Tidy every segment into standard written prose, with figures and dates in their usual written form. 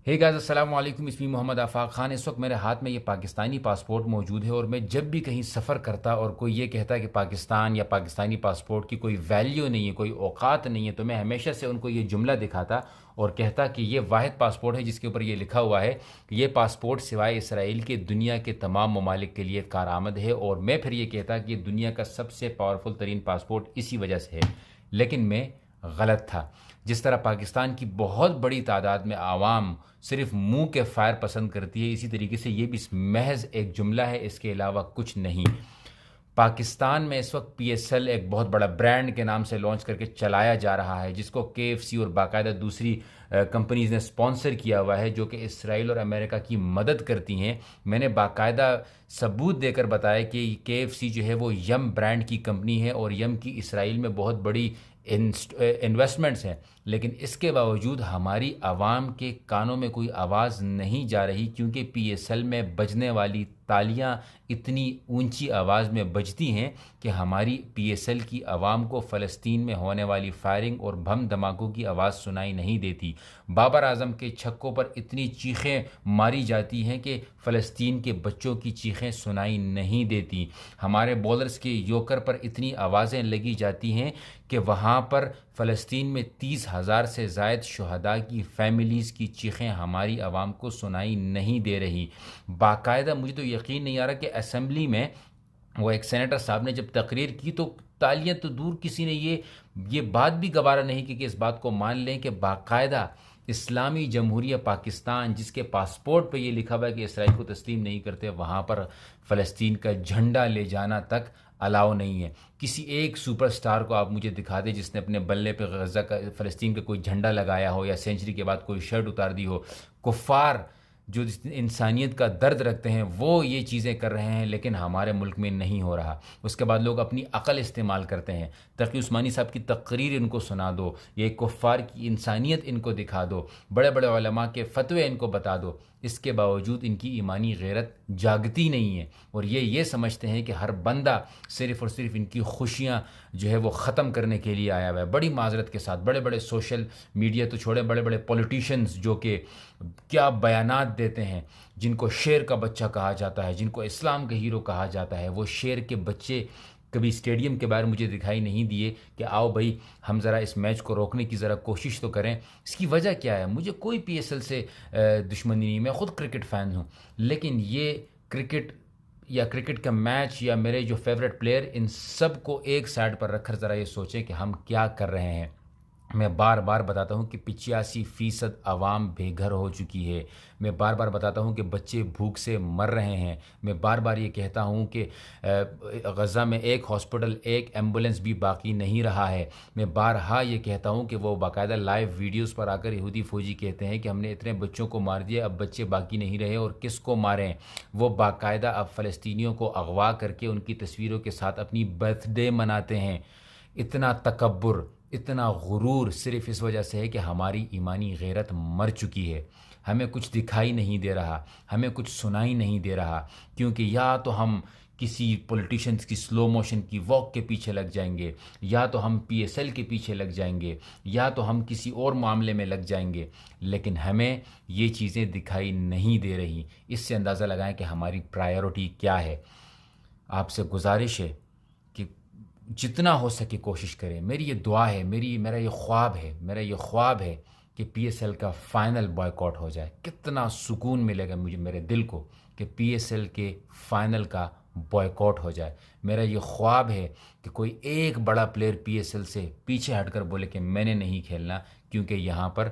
ہے گائز السلام علیکم، اسمی محمد آفاق خان۔ اس وقت میرے ہاتھ میں یہ پاکستانی پاسپورٹ موجود ہے، اور میں جب بھی کہیں سفر کرتا اور کوئی یہ کہتا کہ پاکستان یا پاکستانی پاسپورٹ کی کوئی ویلیو نہیں ہے، کوئی اوقات نہیں ہے، تو میں ہمیشہ سے ان کو یہ جملہ دکھاتا اور کہتا کہ یہ واحد پاسپورٹ ہے جس کے اوپر یہ لکھا ہوا ہے کہ یہ پاسپورٹ سوائے اسرائیل کے دنیا کے تمام ممالک کے لیے کارآمد ہے، اور میں پھر یہ کہتا کہ یہ دنیا کا سب سے پاورفل ترین پاسپورٹ اسی وجہ سے ہے۔ لیکن میں غلط تھا۔ جس طرح پاکستان کی بہت بڑی تعداد میں عوام صرف منہ کے فائر پسند کرتی ہے، اسی طریقے سے یہ بھی محض ایک جملہ ہے، اس کے علاوہ کچھ نہیں۔ پاکستان میں اس وقت پی ایس ایل ایک بہت بڑا برانڈ کے نام سے لانچ کر کے چلایا جا رہا ہے، جس کو کے ایف سی اور باقاعدہ دوسری کمپنیز نے سپانسر کیا ہوا ہے، جو کہ اسرائیل اور امریکہ کی مدد کرتی ہیں۔ میں نے باقاعدہ ثبوت دے کر بتایا کہ کے ایف سی جو ہے وہ یم برانڈ کی کمپنی ہے، اور یم کی اسرائیل میں بہت بڑی انویسٹمنٹس ہیں، لیکن اس کے باوجود ہماری عوام کے کانوں میں کوئی آواز نہیں جا رہی، کیونکہ پی ایس ایل میں بجنے والی تالیاں اتنی اونچی آواز میں بجتی ہیں کہ ہماری پی ایس ایل کی عوام کو فلسطین میں ہونے والی فائرنگ اور بم دھماکوں کی آواز سنائی نہیں دیتی۔ بابر اعظم کے چھکوں پر اتنی چیخیں ماری جاتی ہیں کہ فلسطین کے بچوں کی چیخیں سنائی نہیں دیتی۔ ہمارے بولرز کے یوکر پر اتنی آوازیں لگی جاتی ہیں کہ وہاں پر فلسطین میں 30,000 سے زائد شہداء کی فیملیز کی چیخیں ہماری عوام کو سنائی نہیں دے رہی۔ باقاعدہ مجھے تو یقین نہیں آ رہا کہ اسمبلی میں وہ ایک سینیٹر صاحب نے جب تقریر کی تو تالیاں تو دور، کسی نے یہ بات بھی گوارا نہیں کی کہ اس بات کو مان لیں کہ باقاعدہ اسلامی جمہوریہ پاکستان، جس کے پاسپورٹ پہ یہ لکھا ہوا ہے کہ اسرائیل کو تسلیم نہیں کرتے، وہاں پر فلسطین کا جھنڈا لے جانا تک الاؤ نہیں ہے۔ کسی ایک سپر سٹار کو آپ مجھے دکھا دیں جس نے اپنے بلے پہ غزہ کا، فلسطین کا کوئی جھنڈا لگایا ہو، یا سینچری کے بعد کوئی شرٹ اتار دی ہو۔ کفار جو انسانیت کا درد رکھتے ہیں وہ یہ چیزیں کر رہے ہیں، لیکن ہمارے ملک میں نہیں ہو رہا۔ اس کے بعد لوگ اپنی عقل استعمال کرتے ہیں۔ تقی عثمانی صاحب کی تقریر ان کو سنا دو، یہ کفار کی انسانیت ان کو دکھا دو، بڑے بڑے علماء کے فتوے ان کو بتا دو، اس کے باوجود ان کی ایمانی غیرت جاگتی نہیں ہے، اور یہ سمجھتے ہیں کہ ہر بندہ صرف اور صرف ان کی خوشیاں جو ہے وہ ختم کرنے کے لیے آیا ہوا ہے۔ بڑی معذرت کے ساتھ بڑے بڑے سوشل میڈیا تو چھوڑے، بڑے بڑے پولیٹیشنز جو کہ کیا بیانات دیتے ہیں، جن کو شیر کا بچہ کہا جاتا ہے، جن کو اسلام کا ہیرو کہا جاتا ہے، وہ شیر کے بچے کبھی اسٹیڈیم کے باہر مجھے دکھائی نہیں دیے کہ آؤ بھائی ہم ذرا اس میچ کو روکنے کی ذرا کوشش تو کریں۔ اس کی وجہ کیا ہے؟ مجھے کوئی پی ایس ایل سے دشمنی نہیں، میں خود کرکٹ فین ہوں، لیکن یہ کرکٹ یا کرکٹ کا میچ یا میرے جو فیوریٹ پلیئر، ان سب کو ایک سائڈ پر رکھ کر ذرا یہ سوچیں کہ ہم کیا کر رہے ہیں۔ میں بار بار بتاتا ہوں کہ 85% عوام بے گھر ہو چکی ہے۔ میں بار بار بتاتا ہوں کہ بچے بھوک سے مر رہے ہیں۔ میں بار بار یہ کہتا ہوں کہ غزہ میں ایک ہاسپٹل، ایک ایمبولنس بھی باقی نہیں رہا ہے۔ میں بارہا یہ کہتا ہوں کہ وہ باقاعدہ لائیو ویڈیوز پر آ کر یہودی فوجی کہتے ہیں کہ ہم نے اتنے بچوں کو مار دیا، اب بچے باقی نہیں رہے، اور کس کو ماریں؟ وہ باقاعدہ اب فلسطینیوں کو اغوا کر کے ان کی تصویروں کے ساتھ اپنی برتھ ڈے مناتے ہیں۔ اتنا تکبر، اتنا غرور صرف اس وجہ سے ہے کہ ہماری ایمانی غیرت مر چکی ہے۔ ہمیں کچھ دکھائی نہیں دے رہا، ہمیں کچھ سنائی نہیں دے رہا، کیونکہ یا تو ہم کسی پولیٹیشنز کی سلو موشن کی واک کے پیچھے لگ جائیں گے، یا تو ہم پی ایس ایل کے پیچھے لگ جائیں گے، یا تو ہم کسی اور معاملے میں لگ جائیں گے، لیکن ہمیں یہ چیزیں دکھائی نہیں دے رہی۔ اس سے اندازہ لگائیں کہ ہماری پرائیورٹی کیا ہے۔ آپ سے گزارش ہے کہ جتنا ہو سکے کوشش کریں۔ میری یہ دعا ہے، میرا یہ خواب ہے کہ پی ایس ایل کا فائنل بائیکاٹ ہو جائے۔ کتنا سکون ملے گا مجھے، میرے دل کو، کہ پی ایس ایل کے فائنل کا بائیکاٹ ہو جائے۔ میرا یہ خواب ہے کہ کوئی ایک بڑا پلیئر پی ایس ایل سے پیچھے ہٹ کر بولے کہ میں نے نہیں کھیلنا، کیونکہ یہاں پر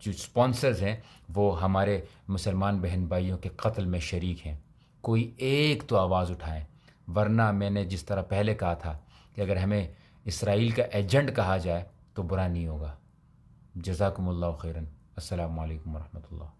جو سپانسرز ہیں وہ ہمارے مسلمان بہن بھائیوں کے قتل میں شریک ہیں۔ کوئی ایک تو آواز اٹھائیں، ورنہ میں نے جس طرح پہلے کہا تھا کہ اگر ہمیں اسرائیل کا ایجنٹ کہا جائے تو برا نہیں ہوگا۔ جزاکم اللہ خیرن۔ السلام علیکم ورحمۃ اللہ۔